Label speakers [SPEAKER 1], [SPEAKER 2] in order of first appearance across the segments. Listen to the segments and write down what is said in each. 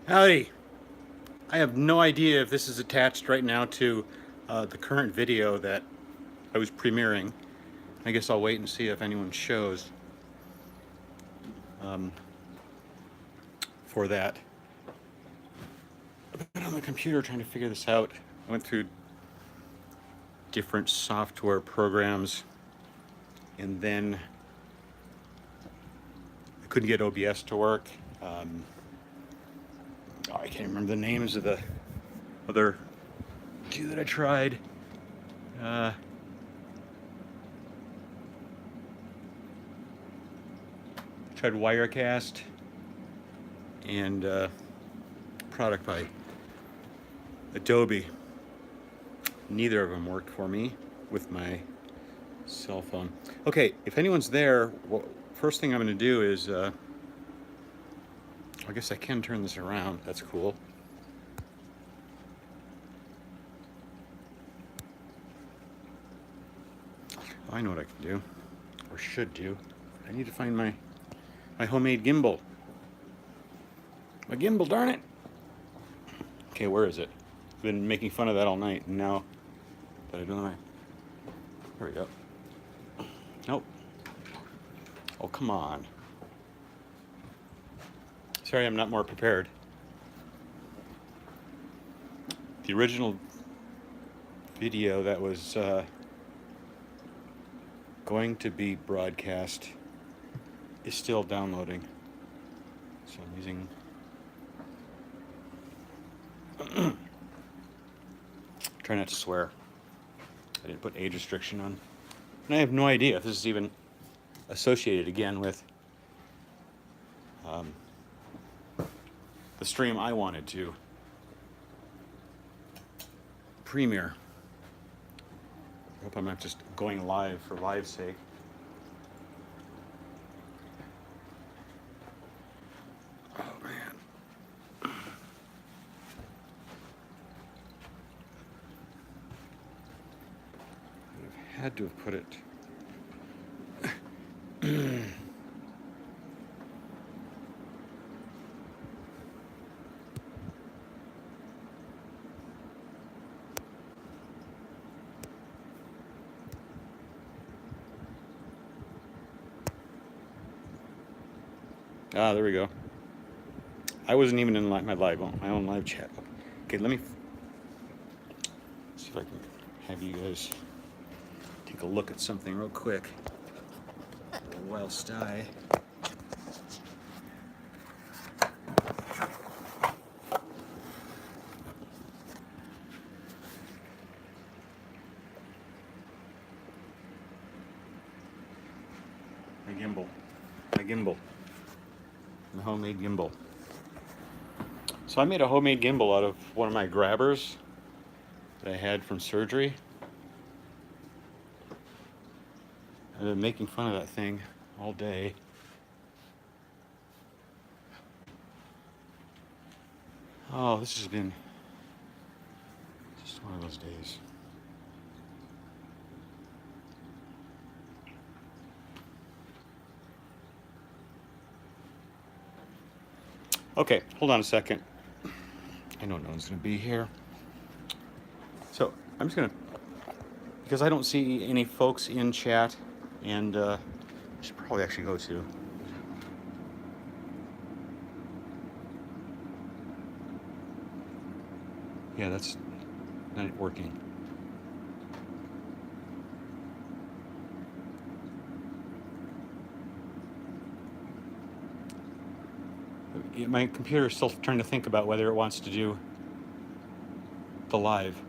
[SPEAKER 1] Howdy. I have no idea if this is attached right now to the current video that I was premiering. I guess I'll wait and see if anyone shows for that. I've been on the computer trying to figure this out. I went through different software programs and then I couldn't get OBS to work. I can't remember the names of the other two that I tried. Tried Wirecast and product by Adobe. Neither of them worked for me with my cell phone. Okay, if anyone's there, well, first thing I'm going to do is, I guess I can turn this around. That's cool. I know what I can do, or should do. I need to find my homemade gimbal. My gimbal, darn it! Okay, where is it? I've been making fun of that all night, and now that I don't know. There we go. Nope. Oh, come on. Sorry, I'm not more prepared. The original video that was going to be broadcast is still downloading. So I'm using try not to swear. I didn't put age restriction on. And I have no idea if this is even associated again with the stream I wanted to premiere. I hope I'm not just going live for live's sake. Oh man. I've had to have put it. Ah, there we go. I wasn't even in my own live chat. Okay, let me see if I can have you guys take a look at something real quick. Whilst I my gimbal, my homemade gimbal. So I made a homemade gimbal out of one of my grabbers that I had from surgery. I've been making fun of that thing all day. Oh, this has been just one of those days. Okay, hold on a second. I know no one's gonna be here. So I'm just gonna, because I don't see any folks in chat, and I should probably actually go to. Yeah, that's not working. My computer is still trying to think about whether it wants to do the live.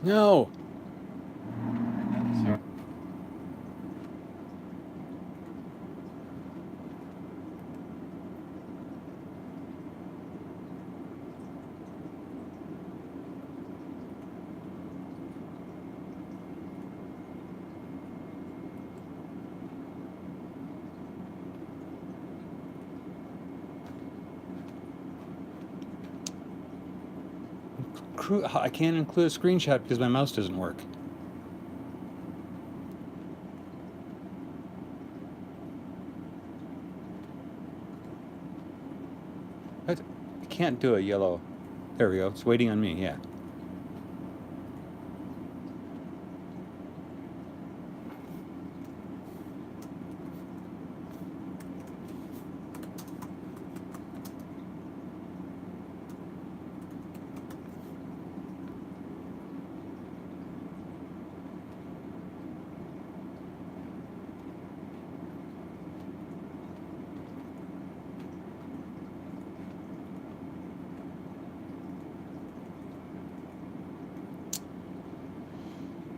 [SPEAKER 1] No. I can't include a screenshot because my mouse doesn't work. What? I can't do a yellow. There we go. It's waiting on me. Yeah.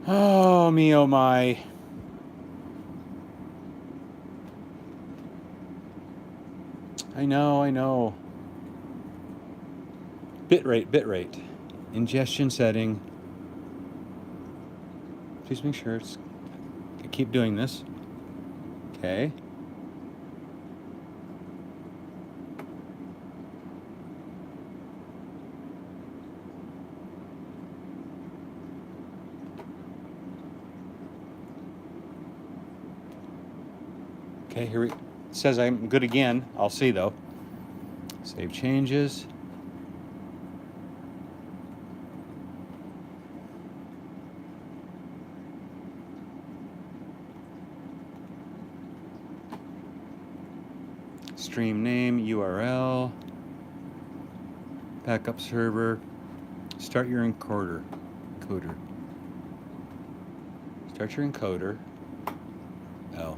[SPEAKER 1] Oh, me, oh my. I know. Bitrate. Ingestion setting. Please make sure it's... I keep doing this. Okay. Okay, here it says I'm good again. I'll see though. Save changes. Stream name, URL, backup server, start your encoder. Start your encoder. Oh.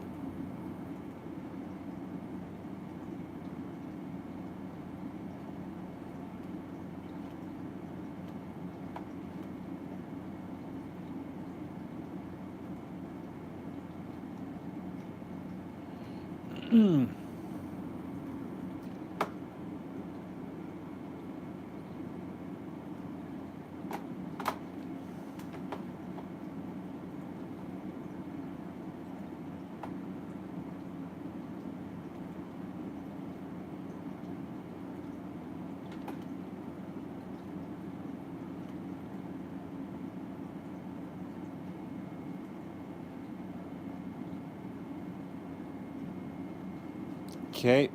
[SPEAKER 1] Okay.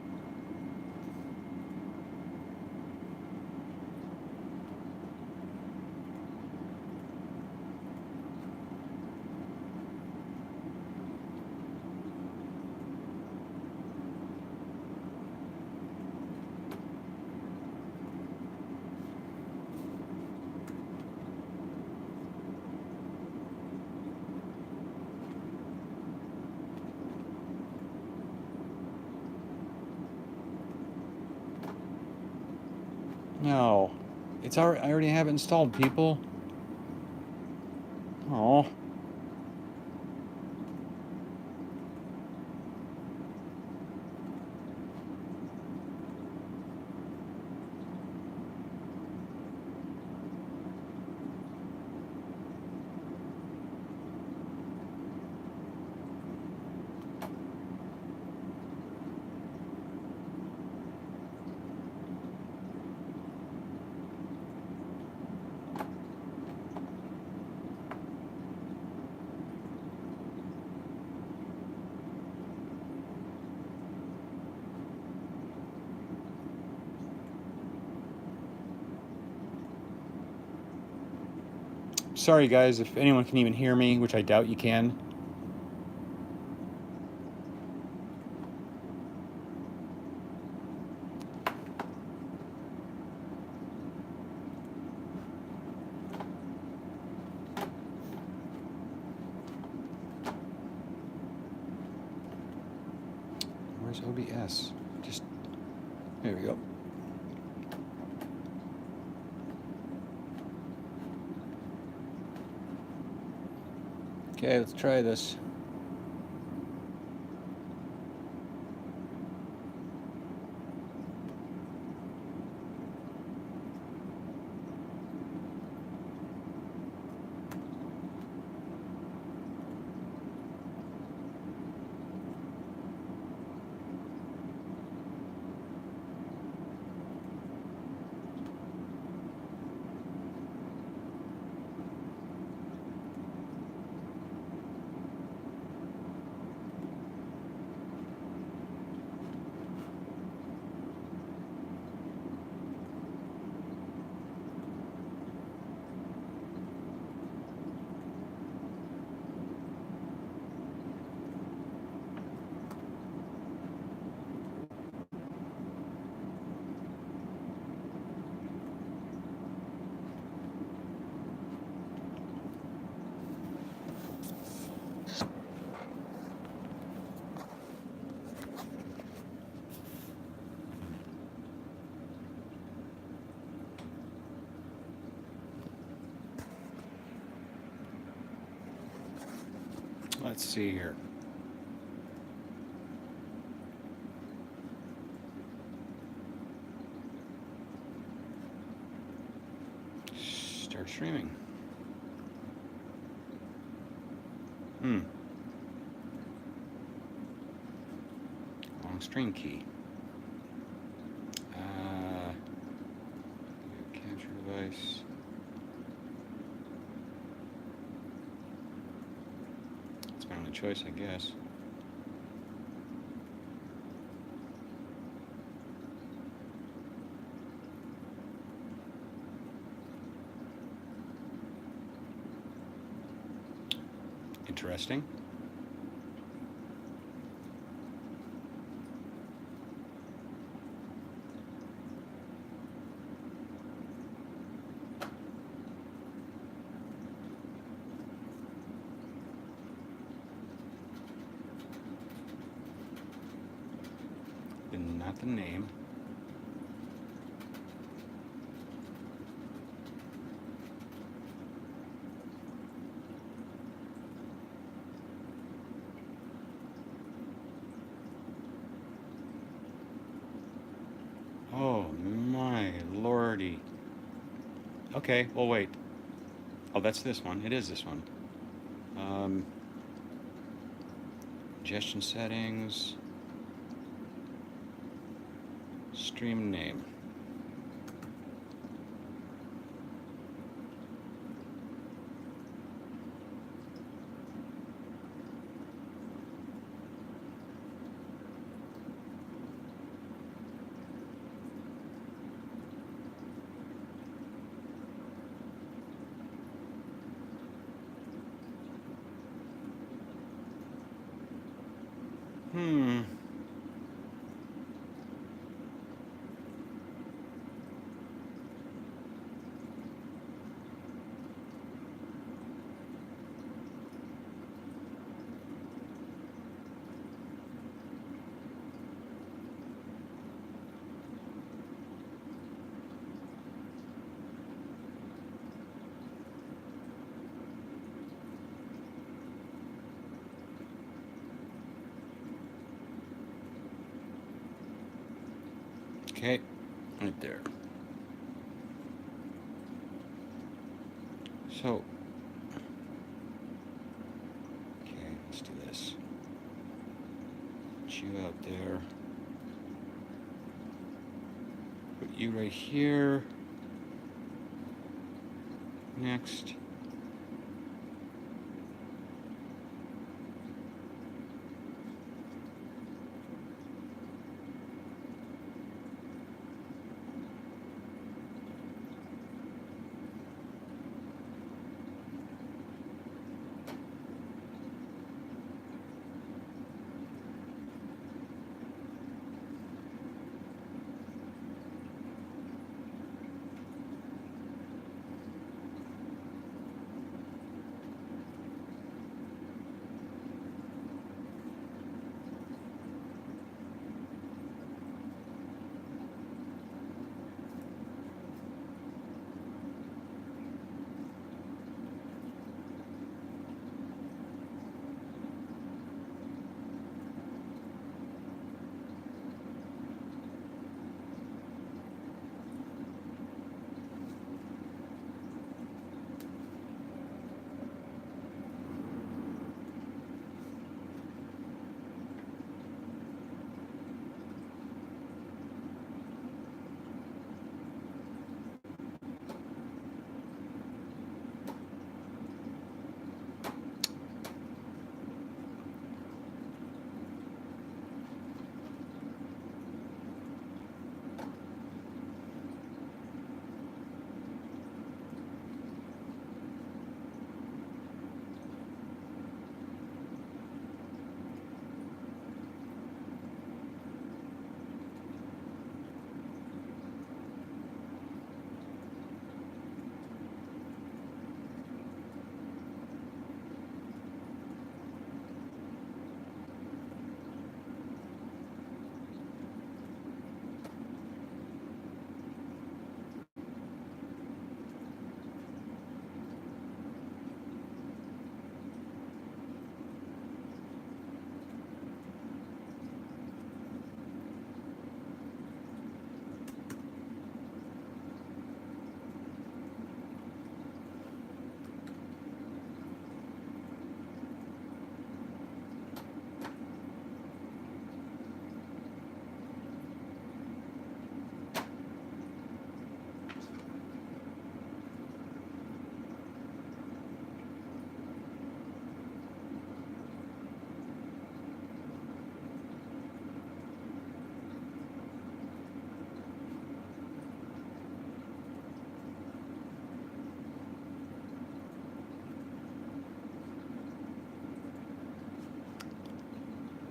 [SPEAKER 1] No. It's already, I already have it installed, people. Oh. Sorry guys, if anyone can even hear me, which I doubt you can. Where's OBS? Just, there we go. Okay, let's try this. Let's see here. Start streaming. Long string key. Capture device. That's my only choice, I guess. Interesting. Not the name. Oh my lordy. Okay, well wait. Oh, that's this one. It is this one. Ingestion settings. Stream name. Okay, right there. So, okay, let's do this. Put you out there. Put you right here. Next.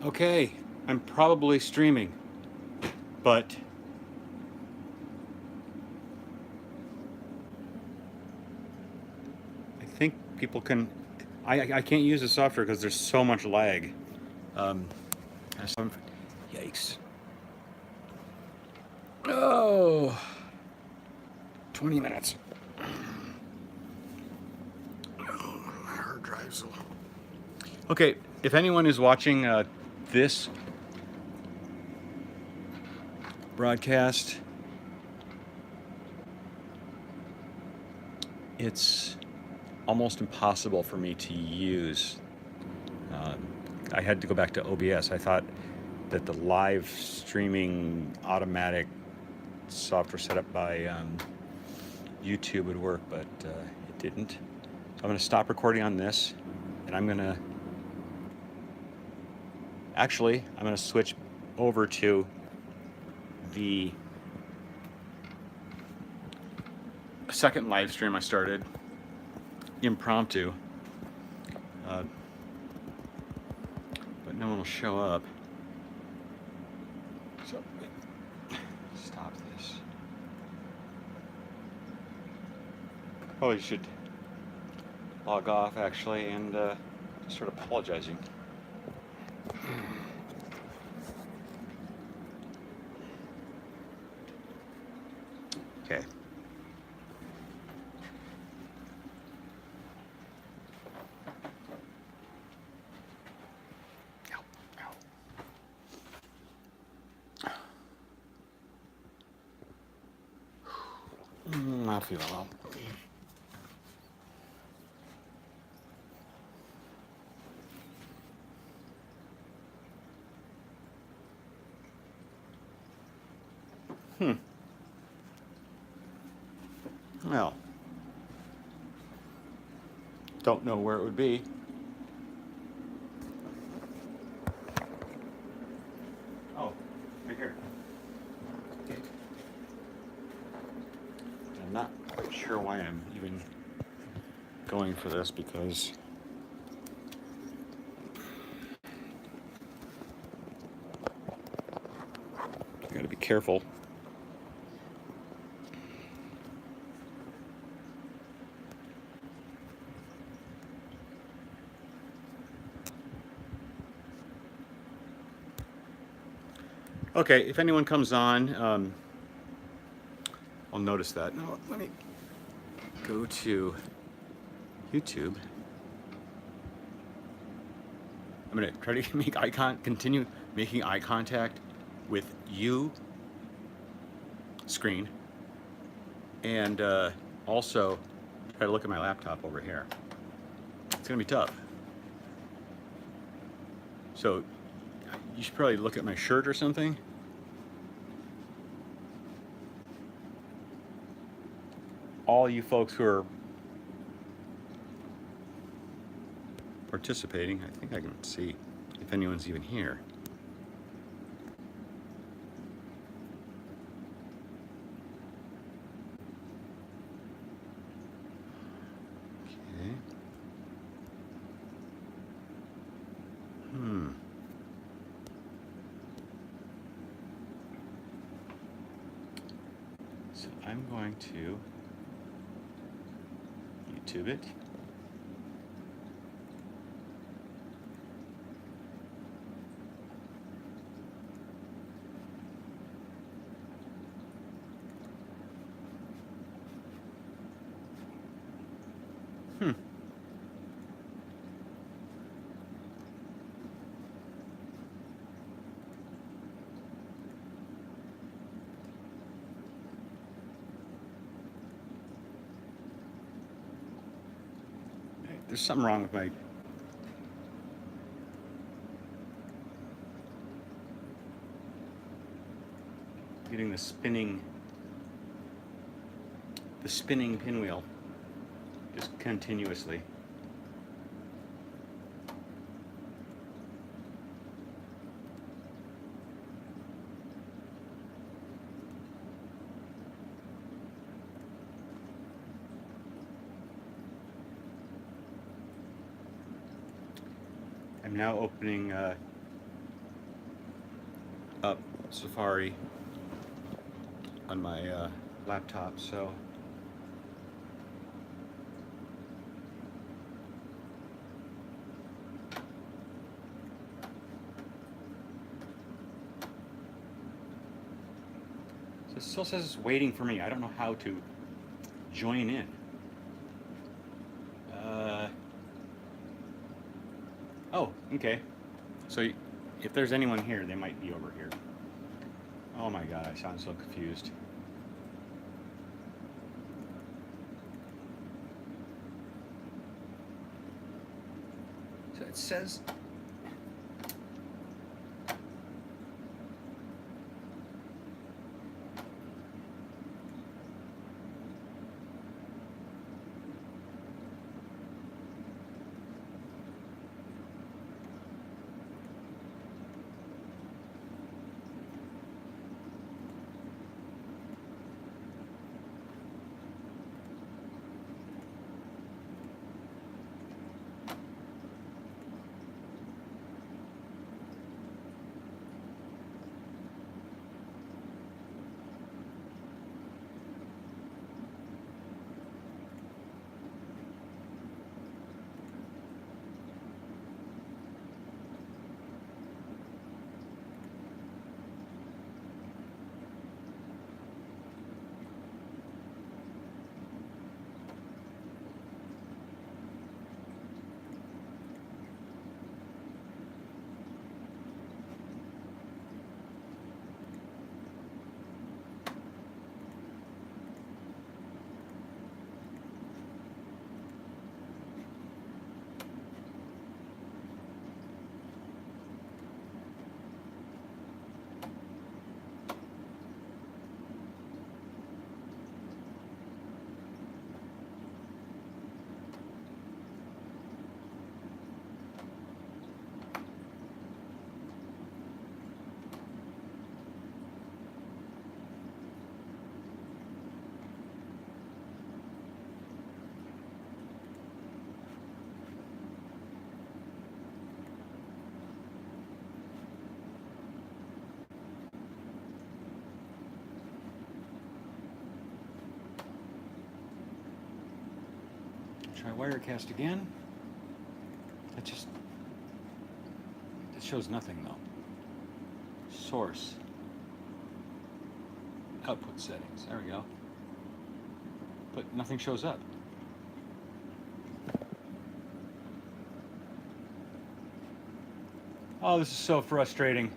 [SPEAKER 1] Okay, I'm probably streaming, but I think people can. I can't use the software because there's so much lag. Um, Yikes. Oh, 20 minutes. Oh, my hard drive's. Okay, if anyone is watching this broadcast, it's almost impossible for me to use. I had to go back to OBS. I thought that the live streaming automatic software set up by YouTube would work, but it didn't. So I'm going to stop recording on this, and I'm going to switch over to the second live stream I started, impromptu, but no one will show up. So stop this. Probably should log off actually and start apologizing. Okay. Not feeling well. Well, don't know where it would be. Oh, right here. I'm not quite sure why I'm even going for this because you gotta be careful. Okay, if anyone comes on, I'll notice that. No, let me go to YouTube. I'm gonna try to make continue making eye contact with you, screen, and also try to look at my laptop over here. It's gonna be tough. So you should probably look at my shirt or something. All you folks who are participating, I think I can see if anyone's even here. Okay. So I'm going to YouTube it. There's something wrong with my getting the spinning pinwheel just continuously. I'm now opening Safari on my laptop, so it still says it's waiting for me. I don't know how to join in. Oh, okay. So if there's anyone here, they might be over here. Oh my god, I sound so confused. So it says... Try Wirecast again. That shows nothing though. Source. Output settings. There we go. But nothing shows up. Oh, this is so frustrating.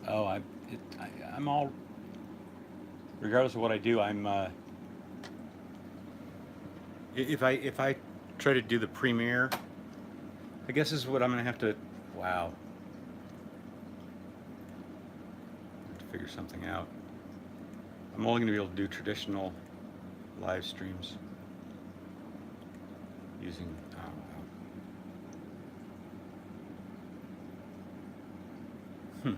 [SPEAKER 1] Oh, I'm all. Regardless of what I do, I'm. If I try to do the premiere, I guess this is what I'm gonna have to. Wow. Have to figure something out. I'm only gonna be able to do traditional live streams using. Oh, wow. Hmm.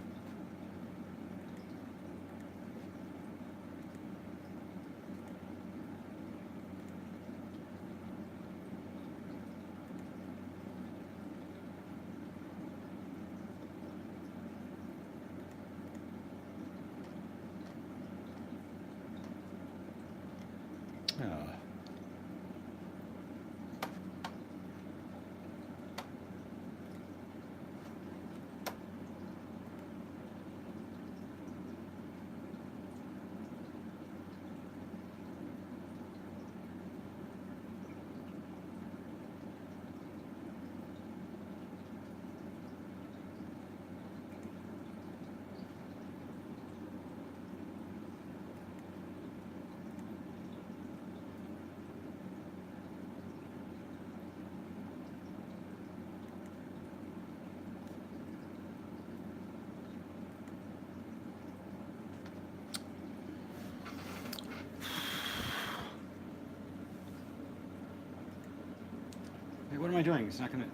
[SPEAKER 1] Like, what am I doing? It's not gonna.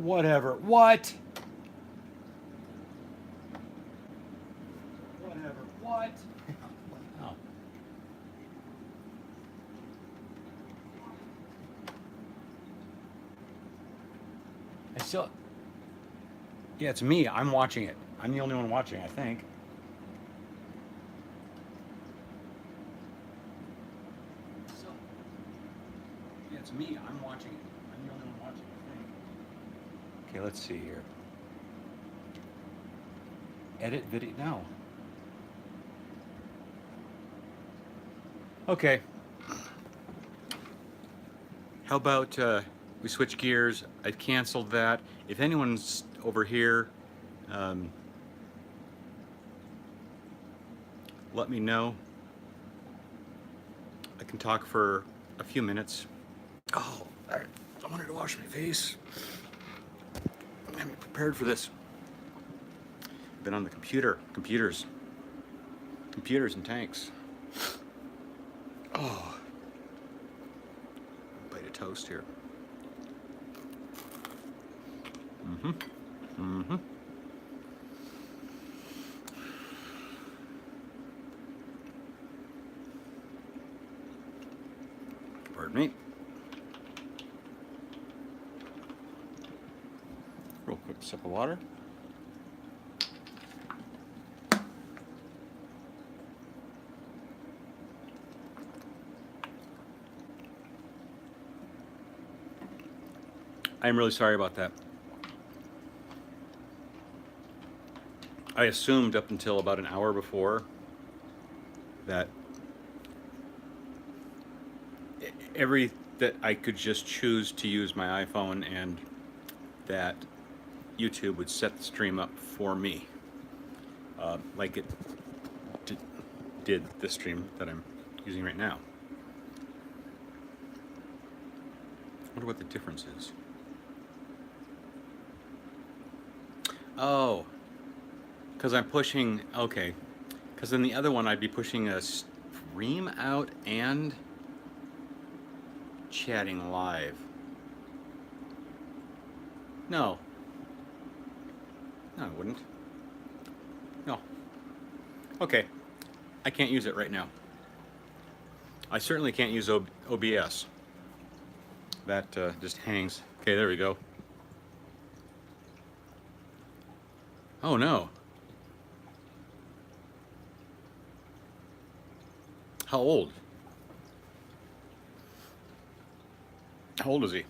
[SPEAKER 1] Whatever. What? Whatever. What? Oh. I still. Yeah, it's me. I'm watching it. I'm the only one watching, I think. So, yeah, it's me. I'm watching it. I'm the only one watching, I think. Okay, let's see here. Edit video. No. Okay. How about we switch gears? I canceled that. If anyone's over here, let me know. I can talk for a few minutes. Oh, I wanted to wash my face. I'm prepared for this. Been on the computers and tanks. Oh, bite of toast here. Pardon me. Real quick sip of water. I'm really sorry about that. I assumed up until about an hour before that that I could just choose to use my iPhone and that YouTube would set the stream up for me, like it did the stream that I'm using right now. I wonder what the difference is. Oh, because I'm pushing, okay. Because in the other one, I'd be pushing a stream out and chatting live. No. No, I wouldn't. No. Okay. I can't use it right now. I certainly can't use OBS. That just hangs. Okay, there we go. Oh no. How old? How old is he?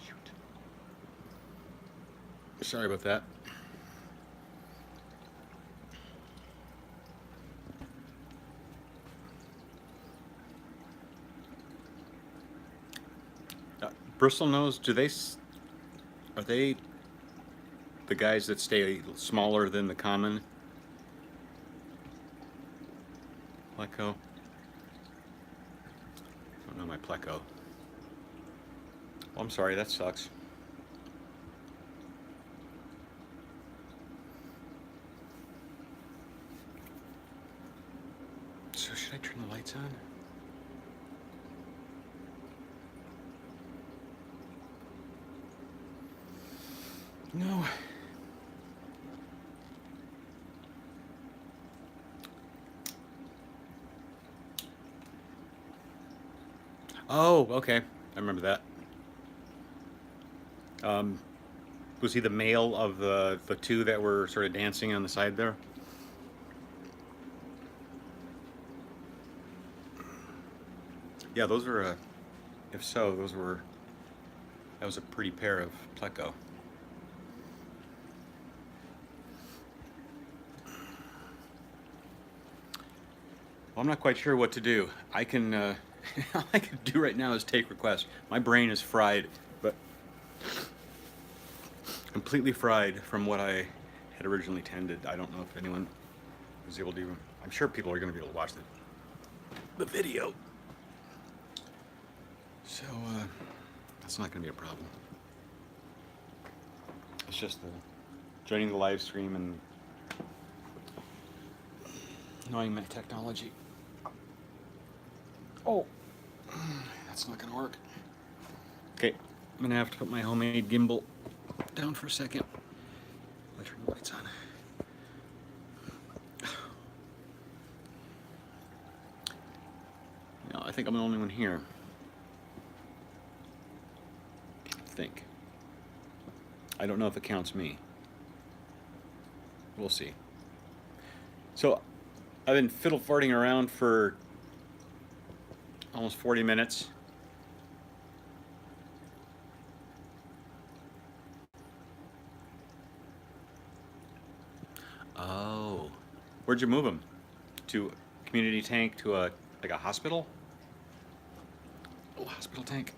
[SPEAKER 1] Shoot. Sorry about that. Bristlenose, are they the guys that stay smaller than the common pleco? I don't know my pleco. Oh, I'm sorry, that sucks. I turn the lights on? No. Oh, okay. I remember that. Um, was he the male of the two that were sort of dancing on the side there? Yeah, those were, if so, that was a pretty pair of Pleco. Well, I'm not quite sure what to do. I can, all I can do right now is take requests. My brain is fried, but completely fried from what I had originally intended. I don't know if anyone was able to even, I'm sure people are going to be able to watch the video. So, that's not going to be a problem. It's just the joining the live stream and knowing my technology. Oh, that's not going to work. Okay, I'm going to have to put my homemade gimbal down for a second. I'll turn the lights on. No, I think I'm the only one here. I think. I don't know if it counts me. We'll see. So, I've been fiddle farting around for almost 40 minutes. Oh, where'd you move him? To a community tank, to a like a hospital? Oh, hospital tank.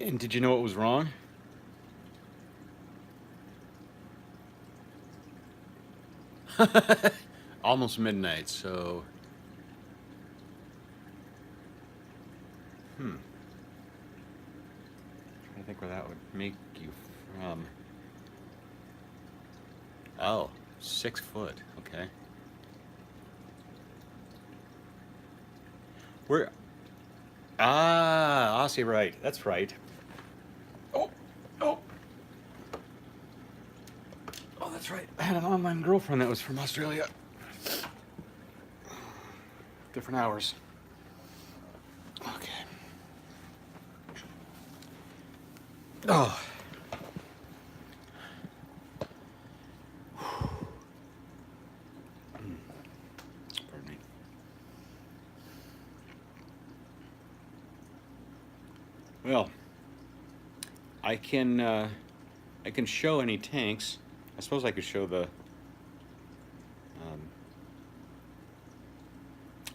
[SPEAKER 1] And did you know what was wrong? Almost midnight, so... Trying to think where that would make you from. Oh, 6 foot, okay. Where... Ah, Aussie, right, that's right. Oh, oh. Oh, that's right. I had an online girlfriend that was from Australia. Different hours. Okay. Oh. Pardon me. Well, I can show any tanks. I suppose I could show the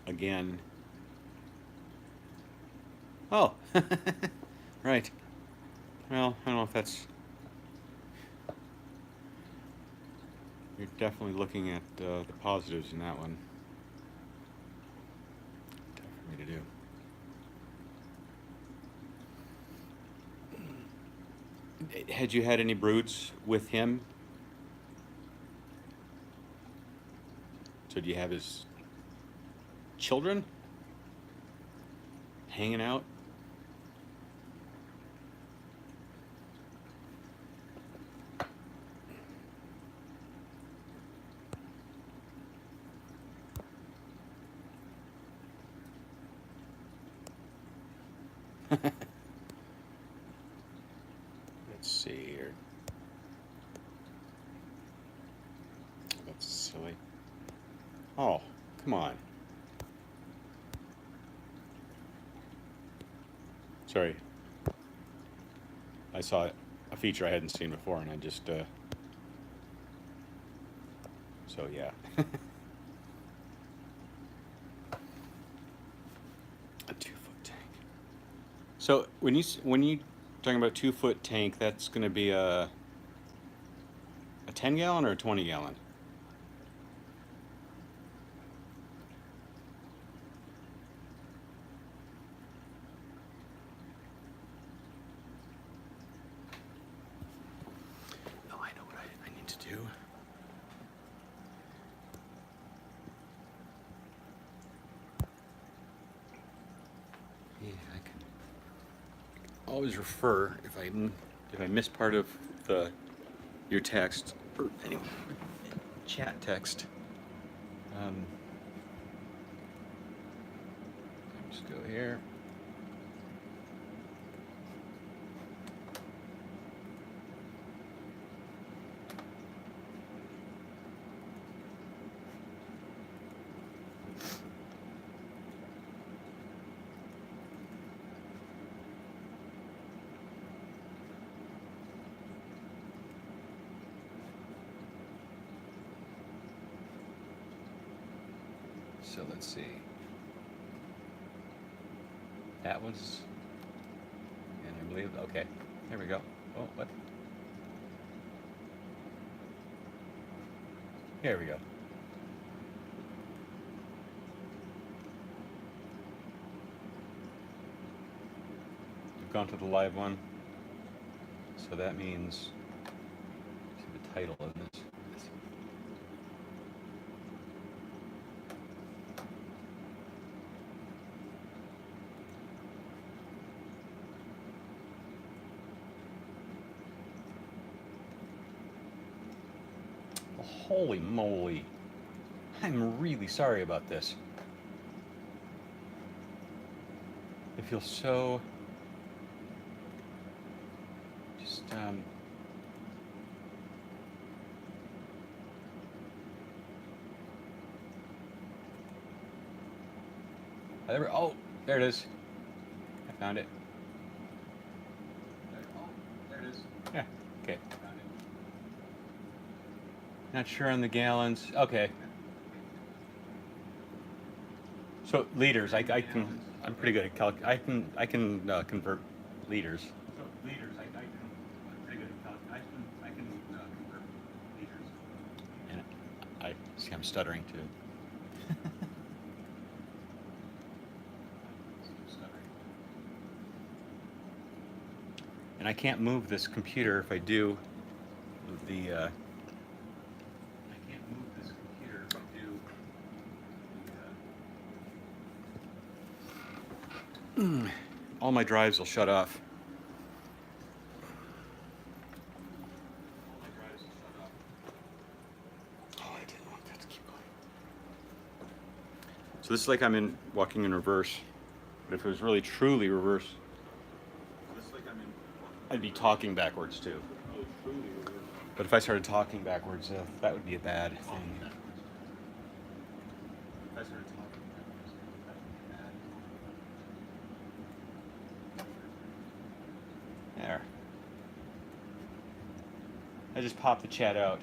[SPEAKER 1] again. Oh, right. Well, I don't know if that's. You're definitely looking at the positives in that one. Tough for me to do. Had you had any broods with him? So do you have his children hanging out? Let's see here. That's silly. Oh, come on. Sorry. I saw a feature I hadn't seen before, and I just, so yeah. A 2-foot tank. So when you talking about 2-foot tank, that's going to be a 10-gallon or a 20-gallon? do. Yeah, I can always refer if I miss part of your text or anyway, chat text. Just go here. So let's see. That was, and I believe, okay, there we go. Oh, what? Here we go. We've gone to the live one. So that means, see the title of this. Holy moly. I'm really sorry about this. I feel so just oh, there it is. I found it. Oh, there it is. Yeah, okay. Found it. Not sure on the gallons. Okay. So liters, I'm pretty good at I can convert liters. So liters, I'm pretty good at I can convert liters. And I see I'm stuttering too. And I can't move this computer if I do the. All my drives will shut off. Oh, I didn't want that to keep going. So this is like walking in reverse. But if it was really truly reverse, I'd be talking backwards too. But if I started talking backwards, that would be a bad thing. There. I just popped the chat out.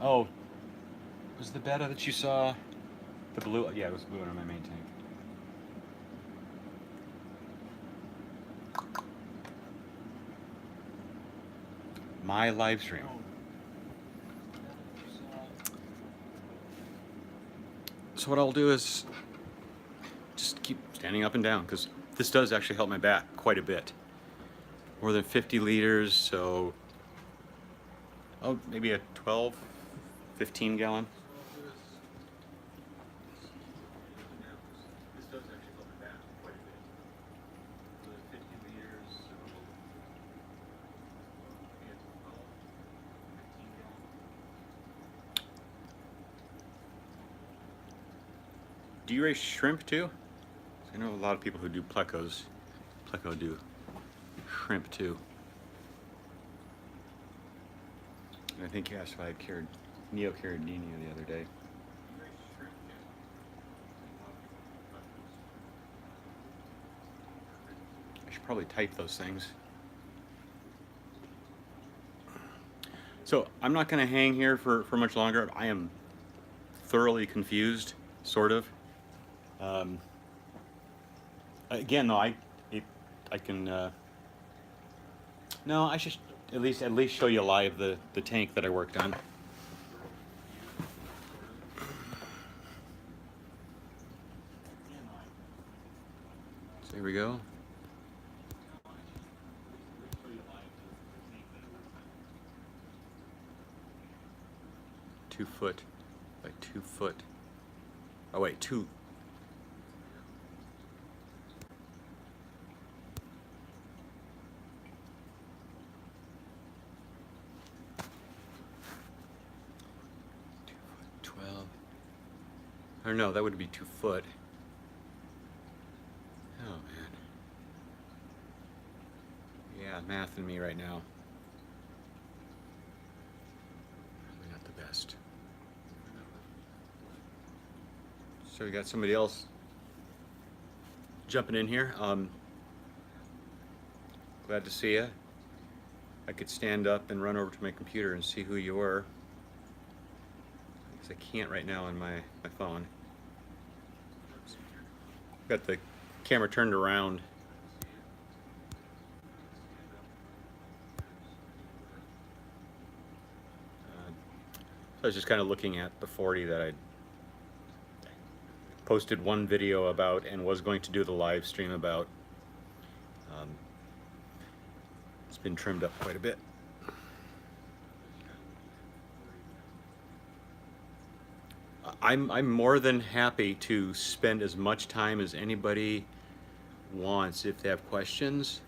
[SPEAKER 1] Oh, was the beta that you saw the blue? Yeah, it was blue on my main tank. My live stream. So what I'll do is just keep standing up and down because this does actually help my back quite a bit. More than 50 liters, so maybe a 12, 15 gallon. This does actually help my back quite a bit. More than 50 liters, so maybe a 12, 15 gallon. Do you raise shrimp too? I know a lot of people who do plecos. Pleco do shrimp too. And I think you asked if I had cured neocaridina the other day. I should probably type those things. So I'm not going to hang here for much longer. I am thoroughly confused, sort of. Again, though, I can. No, I At least show you live the tank that I worked on. So here we go. 2 foot by 2 foot. Oh wait, 2. Or no, that would be 2 foot. Oh man. Yeah, math in me right now. Probably not the best. So we got somebody else jumping in here. Glad to see you. I could stand up and run over to my computer and see who you were. I can't right now on my phone. Got the camera turned around. So I was just kind of looking at the 40 that I posted one video about and was going to do the live stream about. It's been trimmed up quite a bit. I'm more than happy to spend as much time as anybody wants if they have questions.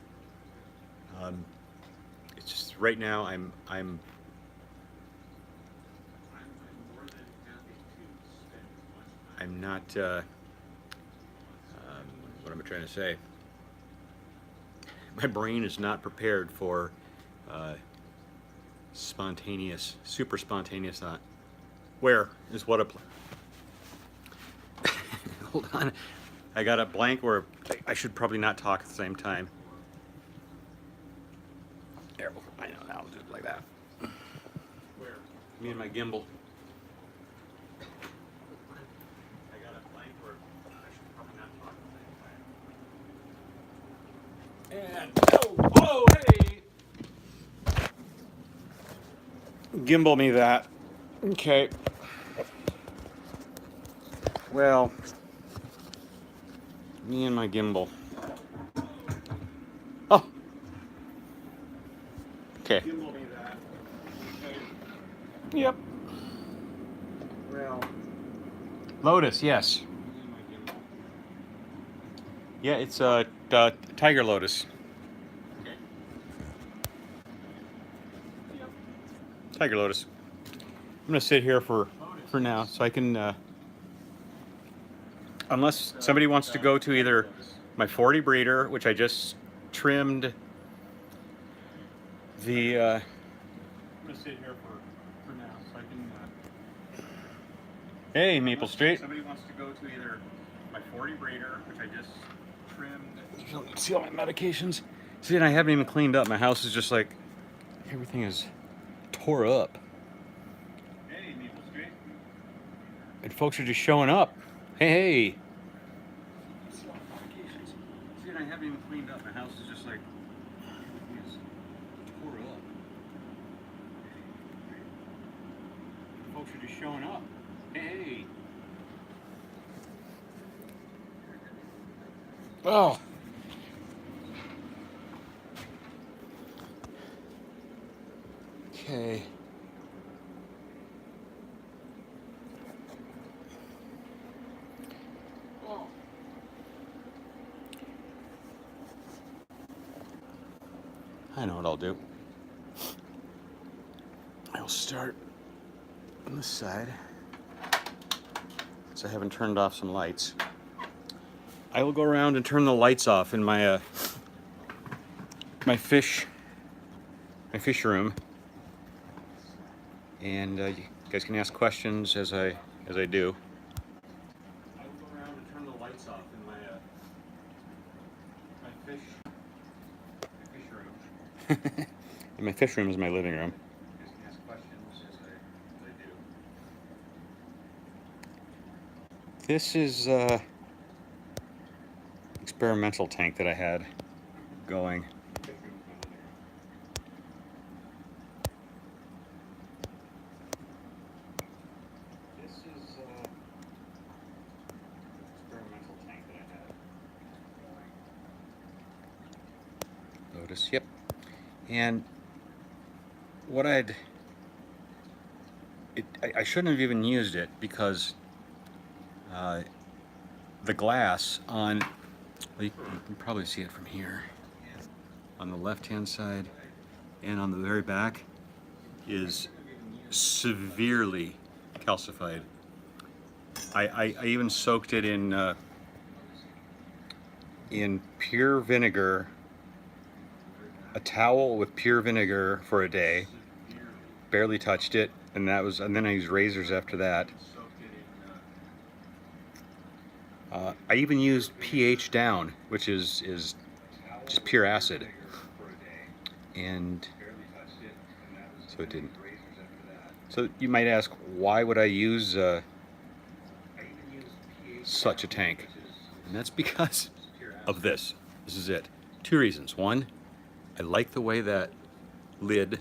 [SPEAKER 1] It's just right now I'm more than happy to spend as much time. I'm not what am I trying to say? My brain is not prepared for spontaneous, super spontaneous thought. Where is what a hold on, I got a blank where I should probably not talk at the same time. There, I know, I'll do it like that. Where? Me and my gimbal. I got a blank where I should probably not talk at the same time. And oh, hey! Gimbal me that. Okay. Well, me and my gimbal. Oh. Okay. Gimbal me that. Okay. Yep. Well. Lotus, yes. Yeah, it's a Tiger Lotus. Okay. Yep. Tiger Lotus. I'm gonna sit here for now, so I can. Unless somebody wants to go to either my 40 breeder, which I just trimmed the. I'm gonna sit here for now, so I can. Hey, Maple Street. Somebody wants to go to either my 40 breeder, which I just trimmed. See all my medications. See, and I haven't even cleaned up. My house is just like everything is tore up. Hey, Maple Street. And folks are just showing up. Hey. See, and I haven't even cleaned up. My house is just like everything is tore up. Folks are just showing up. Hey. Oh. Okay. I know what I'll do. I'll start on this side. So I haven't turned off some lights. I will go around and turn the lights off in my my fish room, and you guys can ask questions as I do. I will go around and turn the lights off in my fish room. And my fish room is my living room. You guys can ask questions as I do. This is experimental tank that I had going. focus. Yep. And what I shouldn't have even used it because the glass on, well, you can probably see it from here, on the left-hand side and on the very back is severely calcified. I even soaked it in pure vinegar, a towel with pure vinegar for a day, barely touched it, and then I used razors after that. I even used pH down, which is just pure acid, and so it didn't. So you might ask, why would I use such a tank? And that's because of this. This is it. Two reasons. One, I like the way that lid,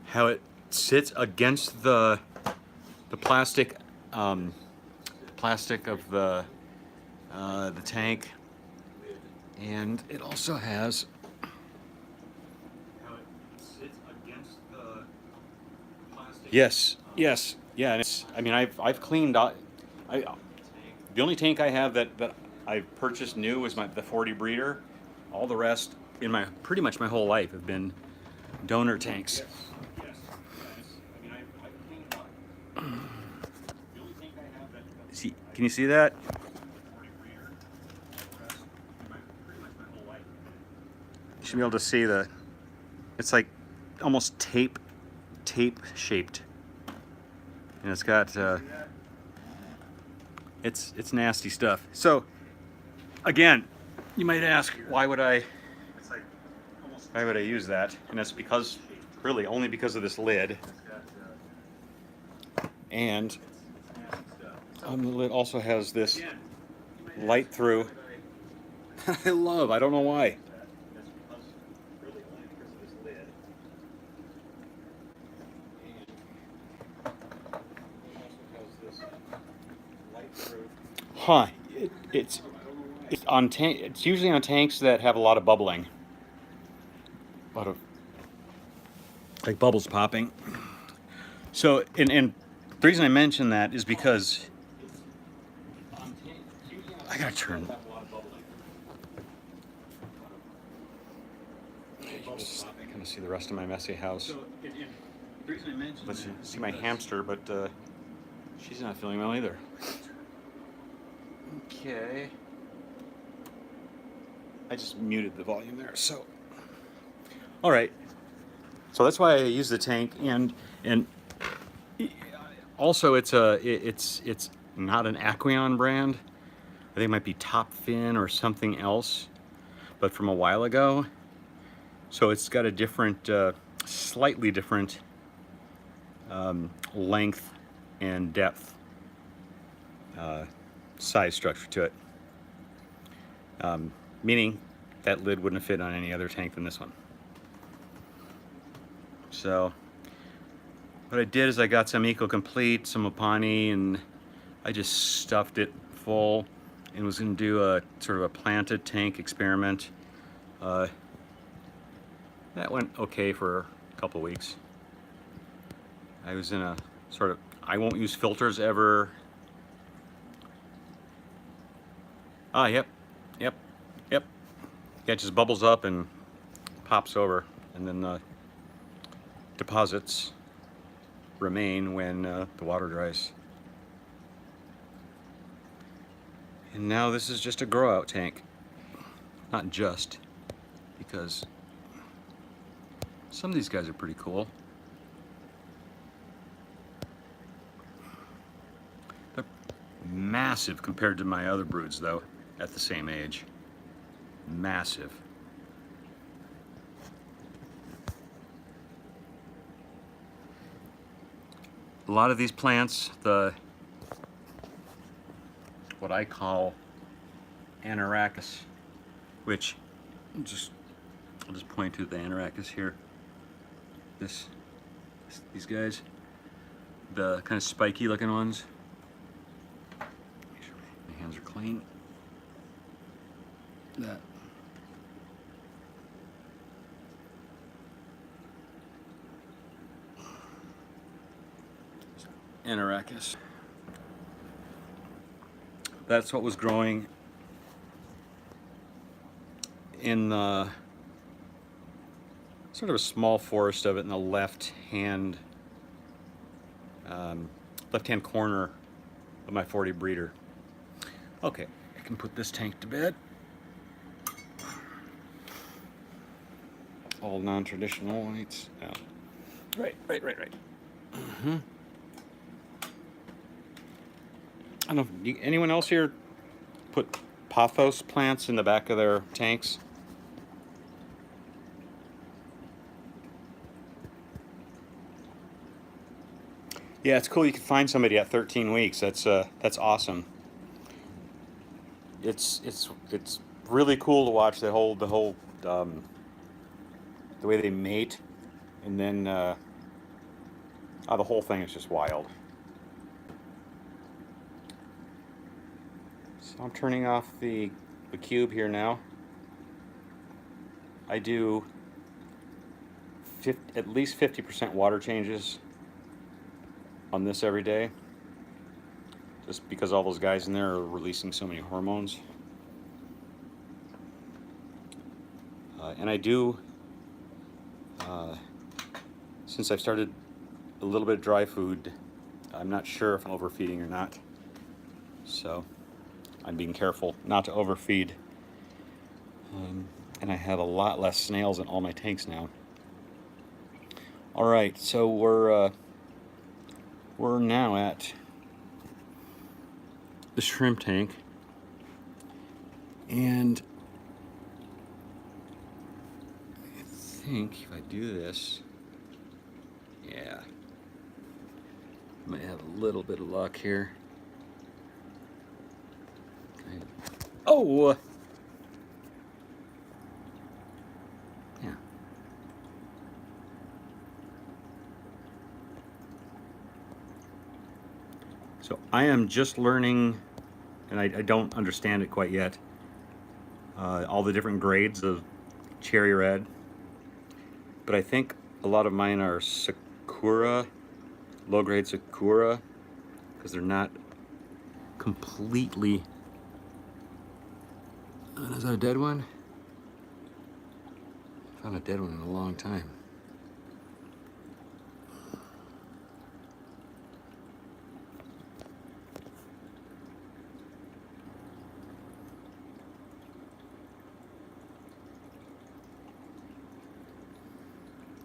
[SPEAKER 1] how it sits against the plastic of the tank, and it also has how it sits against the plastic. Yes, yeah. And it's, I mean, I've cleaned. The only tank I have that I purchased new was the 40 breeder. All the rest in pretty much my whole life have been donor tanks. See, can you see that? You should be able to see it's like almost tape shaped. And it's got, it's nasty stuff. So, again, you might ask, why would I use that? And that's because, really, only because of this lid. And the lid also has this light through. I don't know why. Huh? It's it's usually on tanks that have a lot of bubbling, a lot of like bubbles popping. So, and the reason I mention that is because I gotta turn. I kind of see the rest of my messy house. Let's see my hamster, but she's not feeling well either. Okay. I just muted the volume there. So, all right. So that's why I use the tank, and also it's not an Aqueon brand. I think it might be Top Fin or something else, but from a while ago. So it's got a different, slightly different length and depth, size structure to it. Meaning that lid wouldn't have fit on any other tank than this one. So what I did is I got some Eco-Complete, some Opani, and I just stuffed it full and was going to do a sort of a planted tank experiment. That went okay for a couple weeks. I was in a sort of, I won't use filters ever. Yep. Yeah, it just bubbles up and pops over, and then the deposits remain when the water dries. And now this is just a grow out tank. Not just, because some of these guys are pretty cool. They're massive compared to my other broods though, at the same age. Massive. A lot of these plants, what I call Anarachis, which I'll just point to the Anarachis here. These guys, the kind of spiky looking ones. Make sure my hands are clean. that. Anarachis. That's what was growing in the sort of a small forest of it in the left-hand corner of my 40 breeder. Okay, I can put this tank to bed. All non-traditional lights. Oh. Right. Mm-hmm. I don't know, anyone else here put pothos plants in the back of their tanks? Yeah, it's cool. You can find somebody at 13 weeks. That's awesome. It's really cool to watch the whole the way they mate, and then the whole thing is just wild. So I'm turning off the cube here now. I do at least 50% water changes on this every day, just because all those guys in there are releasing so many hormones. And I do, since I've started a little bit of dry food, I'm not sure if I'm overfeeding or not. So I'm being careful not to overfeed. And I have a lot less snails in all my tanks now. All right, so we're now at the shrimp tank, and I think if I do this, yeah, I might have a little bit of luck here. Oh! Yeah. So I am just learning, and I don't understand it quite yet, all the different grades of cherry red. But I think a lot of mine are Sakura, low-grade Sakura, because they're not completely... Is that a dead one? I found a dead one in a long time.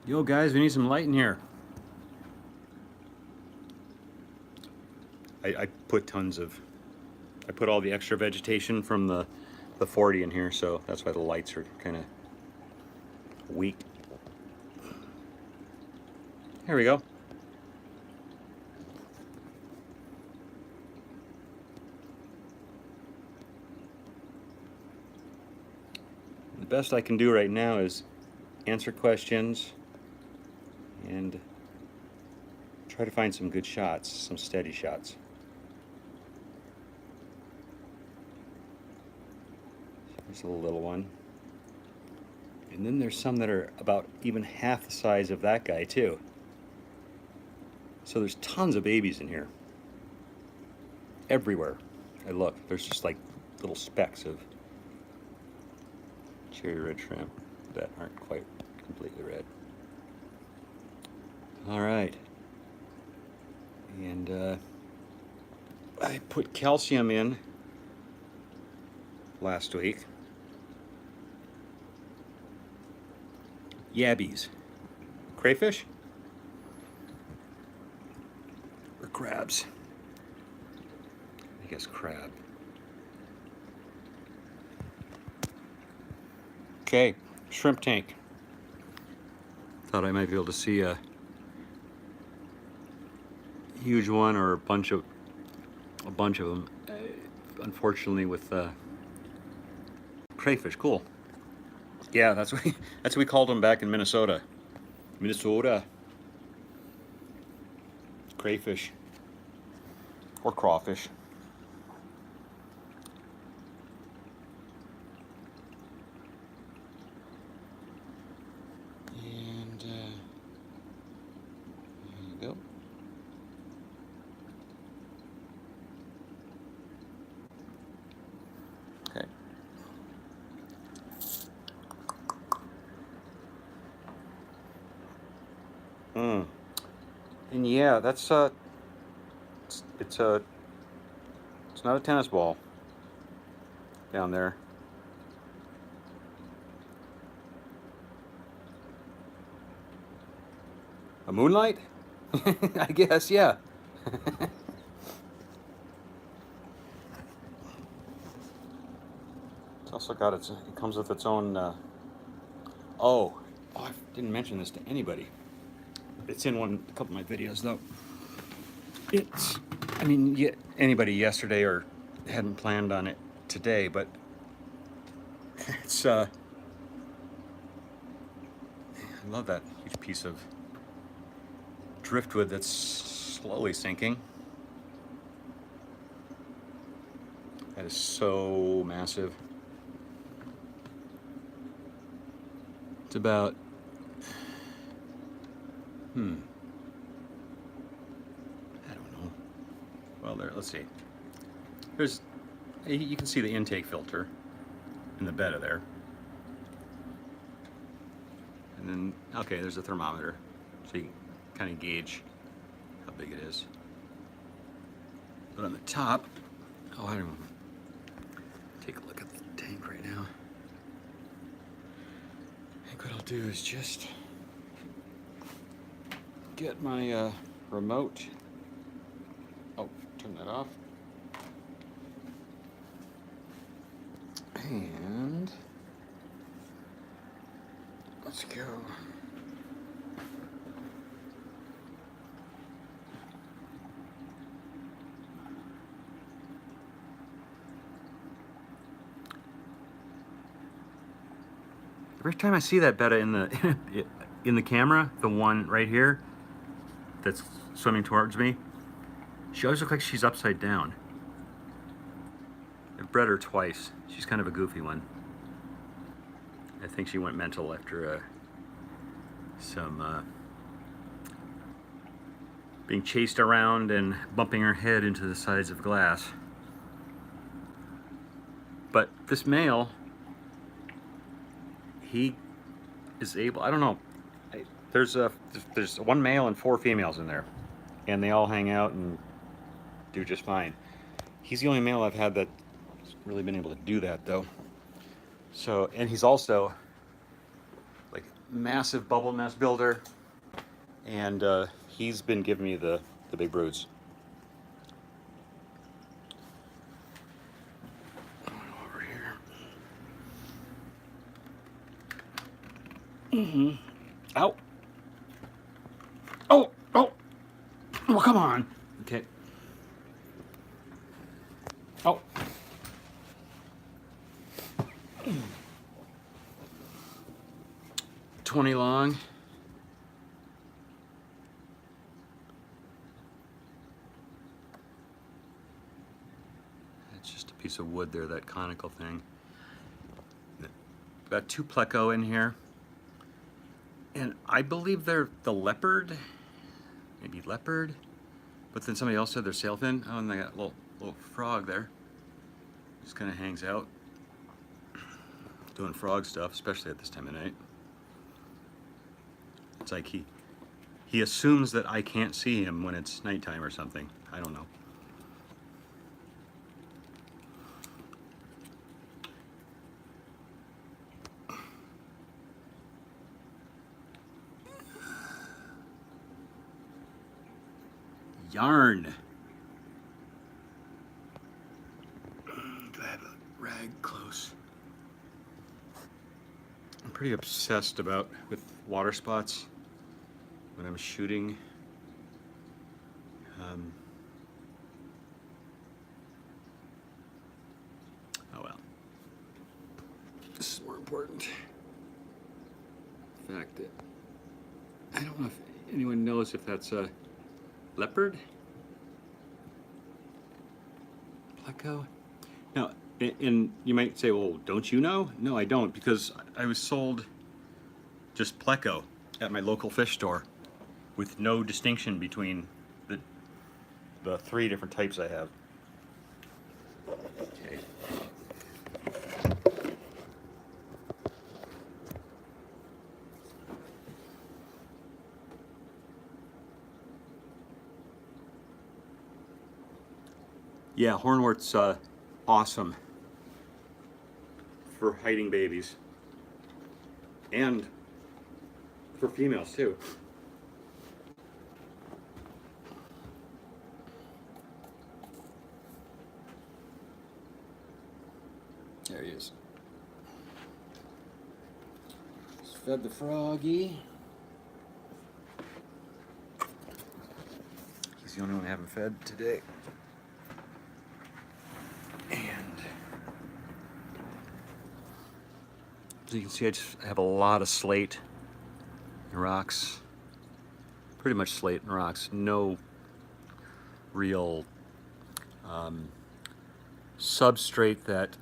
[SPEAKER 1] Yo guys, we need some light in here. I put I put all the extra vegetation from the 40 in here, so that's why the lights are kind of weak. Here we go. The best I can do right now is answer questions and try to find some good shots, some steady shots. There's a little one. And then there's some that are about even half the size of that guy too. So there's tons of babies in here. Everywhere I look, there's just like little specks of cherry red shrimp that aren't quite completely red. All right. And I put calcium in last week. Yabbies. Crayfish? Or crabs? I guess crab. Okay, shrimp tank. Thought I might be able to see a huge one or a bunch of them. Unfortunately, with crayfish. Cool. Yeah, that's what we called them back in Minnesota. Crayfish or crawfish. go. Okay. And yeah, that's it's not a tennis ball down there. A moonlight? I guess, yeah. It's also got it comes with its own. Oh, I didn't mention this to anybody. It's in a couple of my videos though. It's, I mean, anybody yesterday or hadn't planned on it today, but it's I love that huge piece of driftwood that's slowly sinking. That is so massive. It's about, I don't know. Well, let's see. You can see the intake filter in the bed of there. And then, okay, there's a thermometer. So you can kind of gauge how big it is. But on the top, oh, I don't know. Take a look at the tank right now. I think what I'll do is just get my remote. Oh, turn that off. And let's go. Every time I see that betta in the camera, the one right here that's swimming towards me, she always looks like she's upside down. I've bred her twice. She's kind of a goofy one. I think she went mental after some being chased around and bumping her head into the sides of glass. But this male, he is able, I don't know, there's one male and 4 females in there, and they all hang out and do just fine. He's the only male I've had that's really been able to do that though. So, and he's also like massive bubble nest builder, and he's been giving me the big broods. Over here. Ow. Oh, well, come on. Okay. Oh. $20 long. It's just a piece of wood there, that conical thing. Got 2 pleco in here. And I believe they're the leopard, maybe leopard, but then somebody else said they're sailfin. Oh, and they got a little frog there. Just kind of hangs out, doing frog stuff, especially at this time of night. It's like he assumes that I can't see him when it's nighttime or something. I don't know. Yarn. Do I have a rag close? I'm pretty obsessed with water spots when I'm shooting. Oh well. This is more important. The fact that I don't know if anyone knows if that's a leopard? Pleco? Now, and you might say, well, don't you know? No, I don't, because I was sold just pleco at my local fish store. with no distinction between the three different types I have. Okay. Yeah, hornwort's awesome for hiding babies, and for females too. There he is. Just fed the froggy. He's the only one I haven't fed today. And as you can see, I just have a lot of slate and rocks. Pretty much slate and rocks. No real substrate that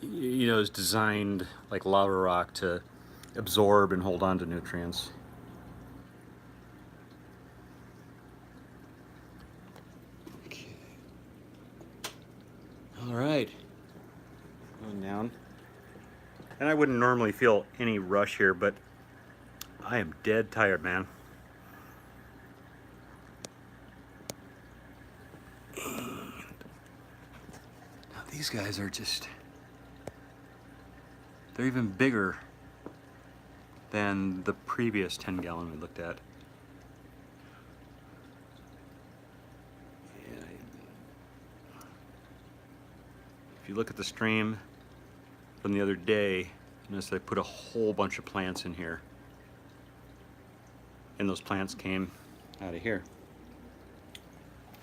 [SPEAKER 1] is designed like lava rock to absorb and hold on to nutrients. Okay. All right. Going down. And I wouldn't normally feel any rush here, but I am dead tired, man. And now these guys are just, they're even bigger than the previous 10-gallon we looked at. And if you look at the stream from the other day, notice I put a whole bunch of plants in here. And those plants came out of here.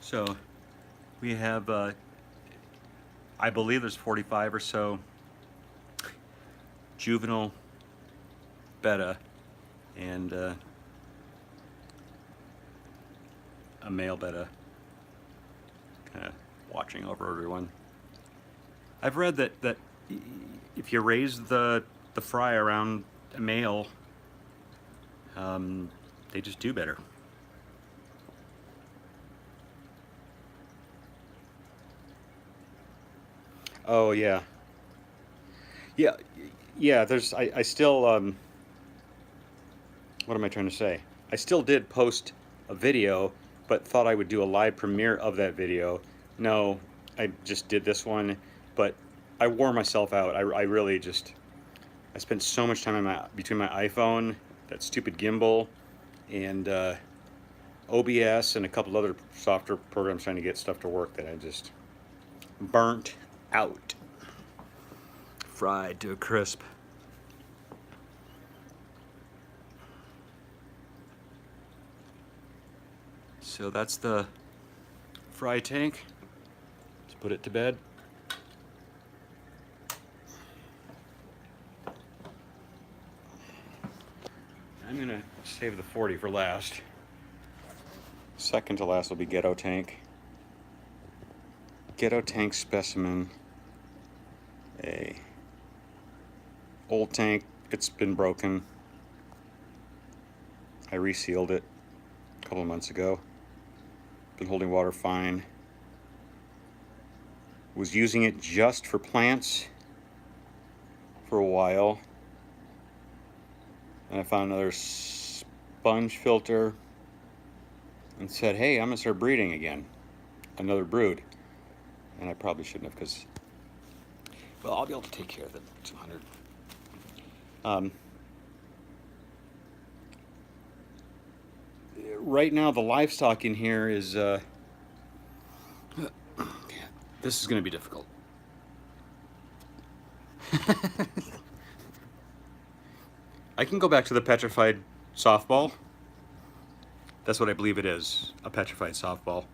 [SPEAKER 1] So we have, I believe there's 45 or so juvenile betta and a male betta, kind of watching over everyone. I've read that if you raise the fry around a male, they just do better. Oh yeah. Yeah, there's, I still, what am I trying to say? I still did post a video, but thought I would do a live premiere of that video. No, I just did this one, but I wore myself out. I really just, I spent so much time between my iPhone, that stupid gimbal, and OBS, and a couple other software programs trying to get stuff to work, that I just burnt out. Fried to a crisp. So that's the fry tank. Let's put it to bed. I'm gonna save the 40 for last. Second to last will be ghetto tank. Ghetto tank specimen. A old tank, it's been broken. I resealed it a couple of months ago. Been holding water fine. Was using it just for plants for a while. And I found another sponge filter and said, hey, I'm gonna start breeding again. Another brood. And I probably shouldn't have, because, well, I'll be able to take care of the 200. Right now, the livestock in here is, this is going to be difficult. I can go back to the petrified softball. That's what I believe it is, a petrified softball.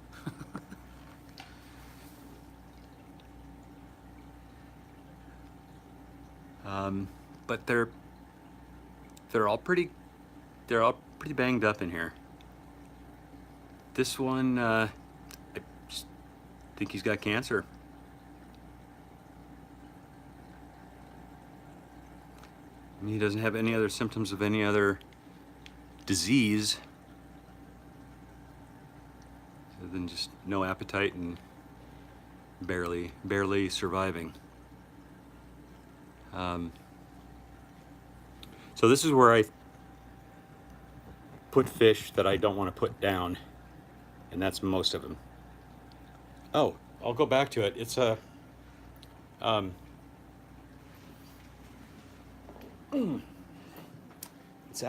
[SPEAKER 1] But they're all pretty banged up in here. This one, I just think he's got cancer. And he doesn't have any other symptoms of any other disease. other than just no appetite and barely surviving. So this is where I put fish that I don't want to put down, and that's most of them. Oh, I'll go back to it. It's a it's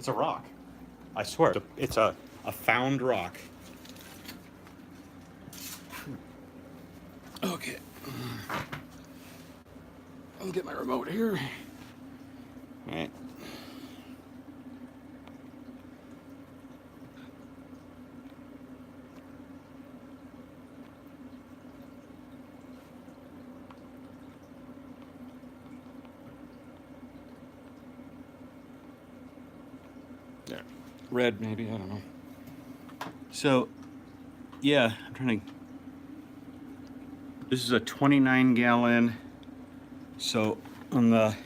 [SPEAKER 1] a rock. I swear, it's a found rock. Okay, I'll get my remote here. All right. There. Red, maybe, I don't know. So, yeah, I'm trying to. This is a 29 gallon. So on the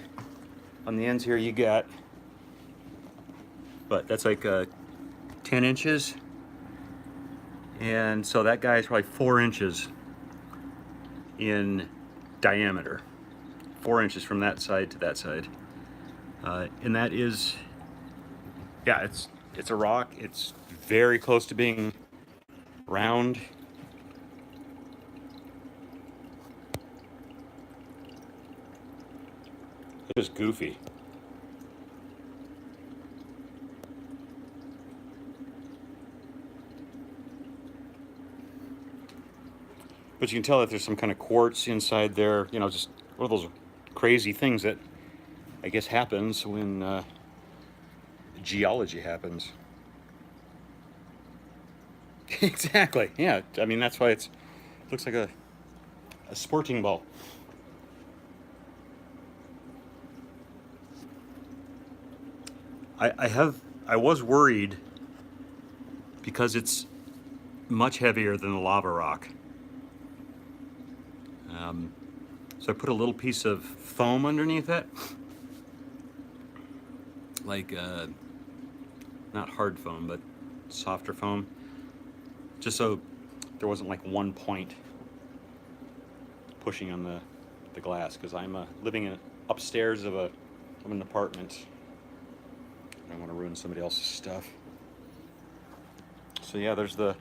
[SPEAKER 1] ends here you got, but that's like 10 inches. And so that guy is probably 4 inches in diameter. 4 inches from that side to that side. And that is, yeah, it's a rock. It's very close to being round. It is goofy. But you can tell that there's some kind of quartz inside there, you know, just one of those crazy things that I guess happens when geology happens. Exactly, yeah. I mean, that's why it looks like a sporting ball. I was worried because it's much heavier than the lava rock. So I put a little piece of foam underneath it, like not hard foam, but softer foam, just so there wasn't like one point pushing on the glass, because I'm living upstairs of an apartment. I don't want to ruin somebody else's stuff. So yeah, there's the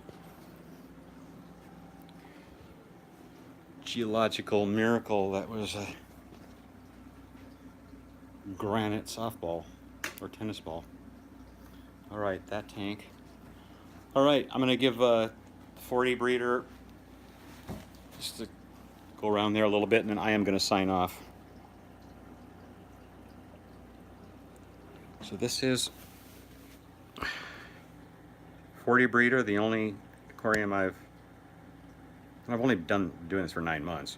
[SPEAKER 1] geological miracle that was a granite softball or tennis ball. All right, that tank. All right, I'm gonna give 40 breeder just to go around there a little bit, and then I am gonna sign off. So this is 40 breeder, the only aquarium I've only been doing this for 9 months,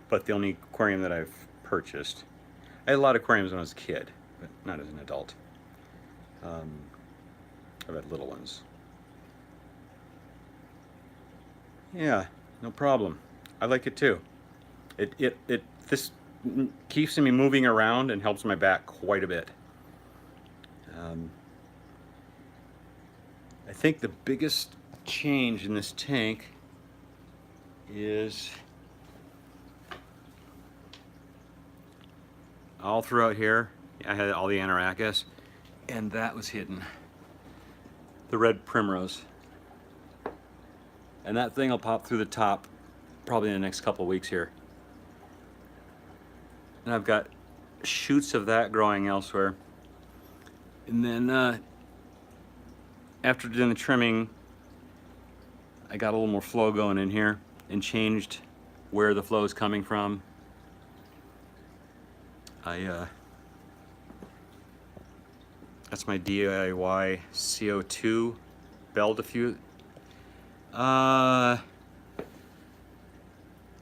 [SPEAKER 1] but the only aquarium that I've purchased. I had a lot of aquariums when I was a kid, but not as an adult. I've had little ones. Yeah, no problem. I like it too. This keeps me moving around and helps my back quite a bit. I think the biggest change in this tank is all throughout here. I had all the Anarachis, and that was hidden. The red primrose. And that thing will pop through the top probably in the next couple of weeks here. And I've got shoots of that growing elsewhere. And then after doing the trimming, I got a little more flow going in here and changed where the flow is coming from. That's my DIY CO2 bell diffuser.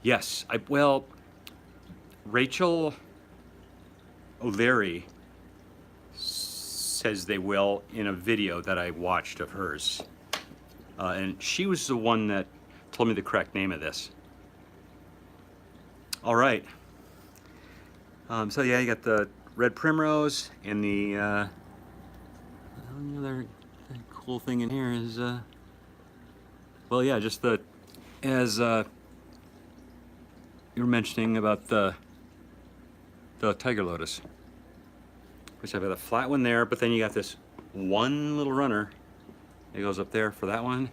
[SPEAKER 1] Yes, well, Rachel O'Leary says they will in a video that I watched of hers. And she was the one that told me the correct name of this. All right. So yeah, you got the red primrose, and the only other cool thing in here is Well, yeah, just as you were mentioning about the Tiger Lotus, which I've got a flat one there, but then you got this one little runner. It goes up there for that one.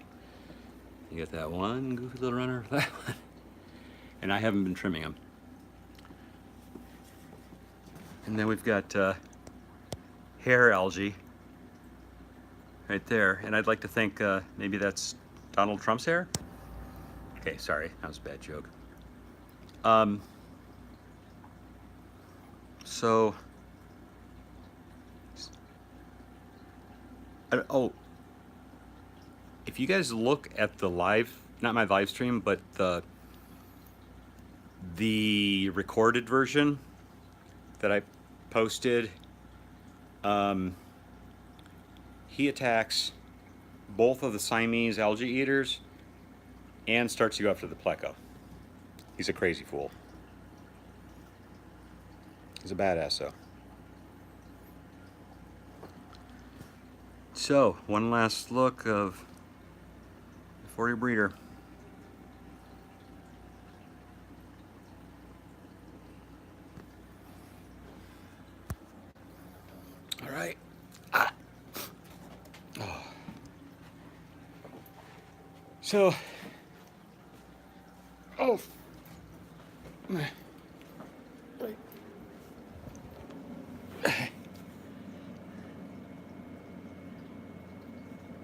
[SPEAKER 1] You get that one goofy little runner for that one. And I haven't been trimming them. And then we've got hair algae right there. And I'd like to think maybe that's Donald Trump's hair. Okay, sorry, that was a bad joke. So, oh, if you guys look at the live, not my live stream, but the recorded version that I posted, he attacks both of the Siamese algae eaters and starts to go after the pleco. He's a crazy fool. He's a badass though. So, one last look of the 40 breeder. All right. Oh. So, all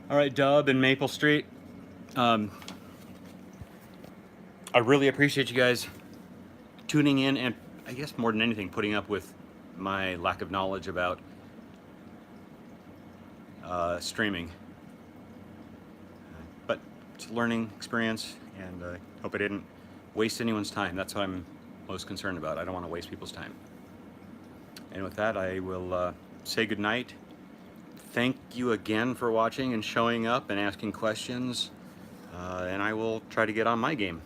[SPEAKER 1] right, Dub and Maple Street. I really appreciate you guys tuning in, and I guess more than anything, putting up with my lack of knowledge about streaming. But it's a learning experience, and I hope I didn't waste anyone's time. That's what I'm most concerned about. I don't want to waste people's time. And with that, I will say goodnight. Thank you again for watching and showing up and asking questions. And I will try to get on my game.